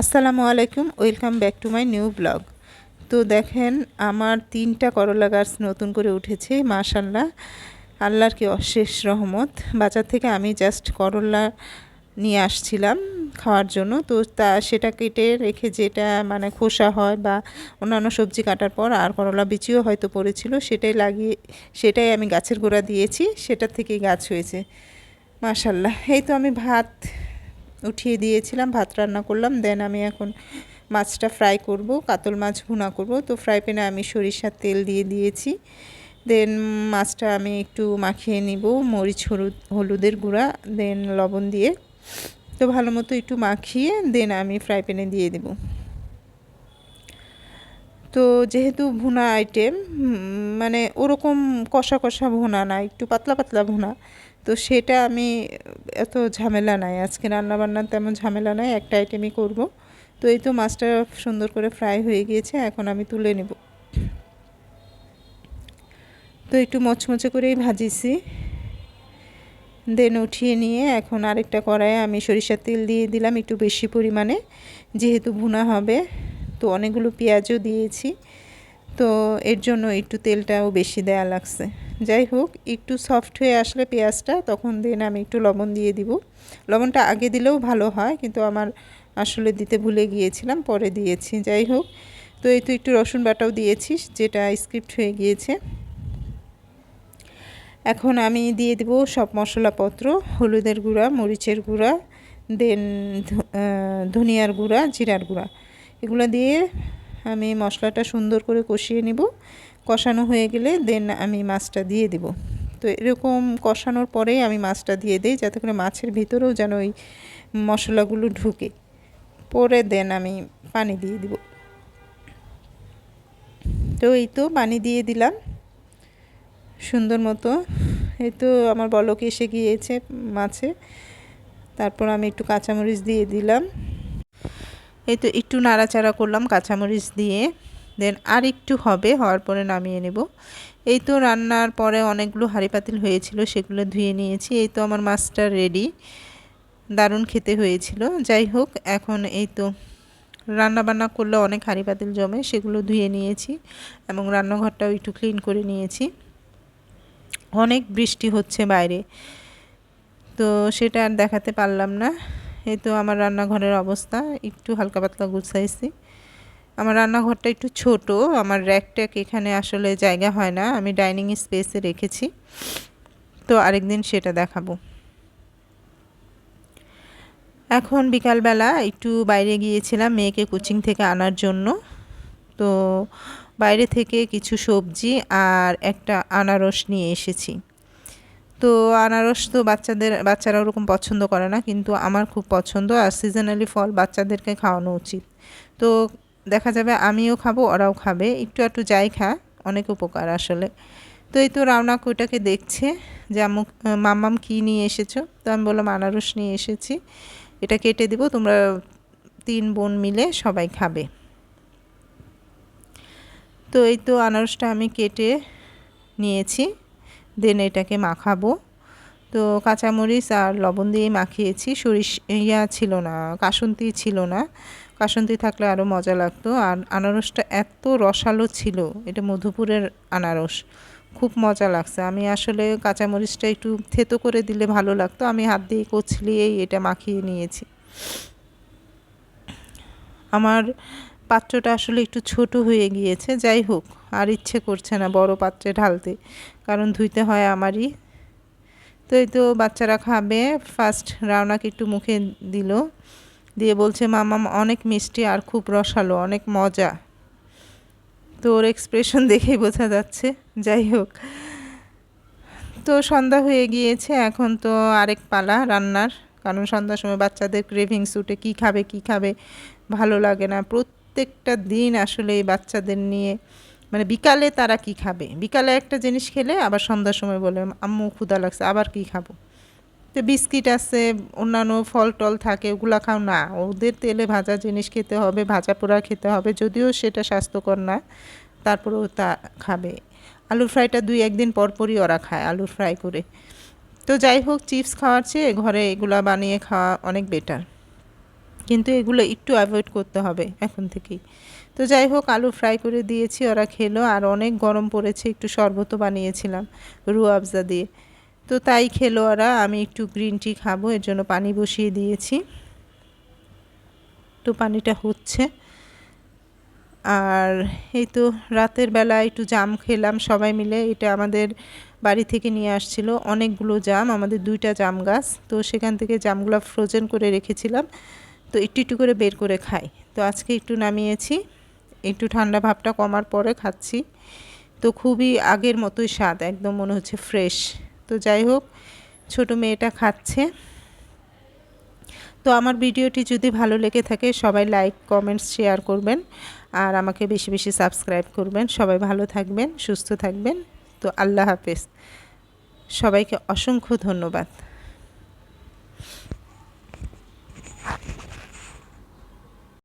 আসসালামু আলাইকুম, welcome back to my new blog. তো দেখেন, আমার 3টা করলা গাছ নতুন করে উঠেছে মাশাল্লাহ। আল্লাহর কি অশেষ রহমত। বাজার থেকে আমি জাস্ট করলা নিয়ে আসছিলাম খাওয়ার জন্য। তো সেটা কেটে রেখে, যেটা মানে খোসা হয় বা অন্যান্য সবজি কাটার পর আর করলা বিচিও হয়তো পড়েছিল, সেটাই আমি গাছের গোড়া দিয়েছি, সেটার থেকেই গাছ হয়েছে মাশাল্লাহ। এই তো আমি ভাত উঠিয়ে দিয়েছিলাম, ভাত রান্না করলাম। দেন আমি এখন মাছটা ফ্রাই করব, কাতল মাছ ভুনা করব। তো ফ্রাই প্যানে আমি সরিষার তেল দিয়ে দিয়েছি। দেন মাছটা আমি একটু মাখিয়ে নিব মরিচ হলুদের গুঁড়া, দেন লবণ দিয়ে। তো ভালো মতো একটু মাখিয়ে দেন আমি ফ্রাই প্যানে দিয়ে দেব। তো যেহেতু ভুনা আইটেম, মানে ওরকম কষা কষা ভুনা না, একটু পাতলা পাতলা ভুনা, তো সেটা আমি এত ঝামেলা নাই আজকে রান্নাবান্নার, তেমন ঝামেলা নাই, একটা আইটেমই করব। তো এই তো মাছটা সুন্দর করে ফ্রাই হয়ে গিয়েছে, এখন আমি তুলে নেব। তো একটু মচমচে করেই ভাজিছি। দেন উঠিয়ে নিয়ে এখন আরেকটা কড়াইয়ে আমি সরিষার তেল দিয়ে দিলাম একটু বেশি পরিমাণে, যেহেতু ভুনা হবে। তো অনেকগুলো পেঁয়াজও দিয়েছি, তো এর জন্য একটু তেলটাও বেশি দেয়া লাগছে। যাই হোক, একটু সফট হয়ে আসলে পেঁয়াজটা, তখন দেন আমি একটু লবণ দিয়ে দিব। লবণটা আগে দিলেও ভালো হয়, কিন্তু আমার আসলে দিতে ভুলে গিয়েছিলাম, পরে দিয়েছি। যাই হোক, তো এই তো একটু রসুন বাটাও দিয়েছি, যেটা স্কিপ্ট হয়ে গিয়েছে। এখন আমি দিয়ে দেব সব মশলাপত্র, হলুদের গুঁড়া, মরিচের গুঁড়া, দেন ধনিয়ার গুঁড়া, জিরার গুঁড়া, এগুলো দিয়ে আমি মশলাটা সুন্দর করে কষিয়ে নিব। কষানো হয়ে গেলে দেন আমি মাছটা দিয়ে দিব। তো এরকম কষানোর পরেই আমি মাছটা দিয়ে দিই, যাতে করে মাছের ভিতরেও যেন ওই মশলাগুলো ঢুকে। পরে দেন আমি পানি দিয়ে দিব। তো এই তো পানি দিয়ে দিলাম সুন্দর মতো। এই তো আমার বলক এসে গিয়েছে মাছে। তারপর আমি একটু কাঁচামরিচ দিয়ে দিলাম। এই তো একটু নাড়াচাড়া করলাম কাঁচামরিচ দিয়ে। দেন আর একটু হওয়ার পরে নামিয়ে নেব। এই তো রান্নার পরে অনেকগুলো হাঁড়ি পাতিল হয়েছিল, সেগুলো ধুয়ে নিয়েছি। এই তো আমার মাছটা রেডি, দারুণ খেতে হয়েছিল। যাই হোক, এখন এই তো রান্না বান্না করলে অনেক হাঁড়ি পাতিল জমে, সেগুলো ধুয়ে নিয়েছি এবং রান্নাঘরটাও একটু ক্লিন করে নিয়েছি। অনেক বৃষ্টি হচ্ছে বাইরে, তো সেটা আর দেখাতে পারলাম না। এই তো আমার রান্নাঘরের অবস্থা, একটু হালকা পাতলা গুছাইছি। আমার রান্নাঘরটা একটু ছোট, আমার র্যাক এখানে আসলে জায়গা হয় না, আমি ডাইনিং স্পেসে রেখেছি। তো আরেকদিন সেটা দেখাবো। এখন বিকালবেলা একটু বাইরে গিয়েছিলাম মেয়েকে কোচিং থেকে আনার জন্য। তো বাইরে থেকে কিছু সবজি আর একটা আনারস নিয়ে এসেছি। তো আনারস তো বাচ্চারা ওরকম পছন্দ করে না, কিন্তু আমার খুব পছন্দ, আর সিজনালি ফল বাচ্চাদেরকে খাওয়ানো উচিত। তো দেখা যাবে আমিও খাবো, ওরাও খাবে, একটু একটু যাই অনেক উপকার আসলে। তো এই তো রাওনা ওটাকে দেখছে যে মাম্মাম কী নিয়ে এসেছো। তো আমি বললাম আনারস নিয়ে এসেছি, এটা কেটে দিব, তোমরা 3 বোন মিলে সবাই খাবে। তো এই তো আনারসটা আমি কেটে নিয়েছি, দেন এটাকে মাখাবো। তো কাঁচামরিচ আর লবণ দিয়ে মাখিয়েছি। ছিল না, কাসুন্দি ছিল না, কাসুন্দি থাকলে আরও মজা লাগতো। আর আনারসটা এত রসালো ছিল, এটা মধুপুরের আনারস, খুব মজা লাগছে। আমি আসলে কাঁচামরিচটা একটু থেতো করে দিলে ভালো লাগতো, আমি হাত দিয়ে কচলিয়েই এটা মাখিয়ে নিয়েছি। আমার পাত্রটা আসলে একটু ছোট হয়ে গিয়েছে, যাই হোক আর ইচ্ছে করছে না বড় পাত্রে ঢালতে, কারণ ধুইতে হয় আমারই। তো এই তো বাচ্চারা খাবে। ফার্স্ট রাওনাকে একটু মুখে দিল, দিয়ে বলছে মামাম অনেক মিষ্টি আর খুব রসালো, অনেক মজা। তো ওর এক্সপ্রেশন দেখেই বোঝা যাচ্ছে। যাই হোক, তো সন্ধ্যা হয়ে গিয়েছে, এখন তো আরেক পালা রান্নার, কারণ সন্ধ্যার সময় বাচ্চাদের ক্রেভিংস উঠে, কী খাবে ভালো লাগে না। প্রত্যেকটা দিন আসলে এই বাচ্চাদের নিয়ে, মানে বিকালে তারা কি খাবে, বিকালে একটা জিনিস খেলে আবার সন্ধ্যার সময় বলে আম্মু ক্ষুধা লাগছে, আবার কি খাবো। তো বিস্কিট আছে, অন্যান্য ফল টল থাকে, ওগুলা খাও না, ওদের তেলে ভাজা জিনিস খেতে হবে, ভাজা পোড়া খেতে হবে, যদিও সেটা স্বাস্থ্যকর না, তারপরেও তা খাবে। আলুর ফ্রাইটা 2-1 দিন পরই ওরা খায়, আলুর ফ্রাই করে। তো যাই হোক, চিপস খাওয়ার চেয়ে ঘরে এগুলা বানিয়ে খাওয়া অনেক বেটার। কিন্তু এগুলো একটু অ্যাভয়েড করতে হবে এখন থেকেই। তো যাই হোক, আলু ফ্রাই করে দিয়েছি, ওরা খেলো। আর অনেক গরম পড়েছে, একটু শরবতও বানিয়েছিলাম রুহ আফজা দিয়ে, তো তাই খেলো ওরা। আমি একটু গ্রিন টি খাবো, এর জন্য পানি বসিয়ে দিয়েছি, তো পানিটা হচ্ছে। আর এই তো রাতের বেলা একটু জাম খেলাম সবাই মিলে। এটা আমাদের বাড়ি থেকে নিয়ে আসছিল অনেকগুলো জাম, আমাদের 2টা জাম গাছ, তো সেখান থেকে জামগুলো ফ্রোজেন করে রেখেছিলাম, তো একটু একটু করে বের করে খাই। তো আজকে একটু নামিয়েছি, একটু ঠান্ডা ভাবটা কমার পরে খাচ্ছি। তো খুবই আগের মতোই স্বাদ, একদম মনে হচ্ছে ফ্রেশ। তো যাই হোক, ছোট মেয়েটা খাচ্ছে। তো আমার ভিডিওটি যদি ভালো লেগে থাকে সবাই লাইক কমেন্টস শেয়ার করবেন, আর আমাকে বেশি বেশি সাবস্ক্রাইব করবেন। সবাই ভালো থাকবেন, সুস্থ থাকবেন। তো আল্লাহ হাফেজ, সবাইকে অসংখ্য ধন্যবাদ।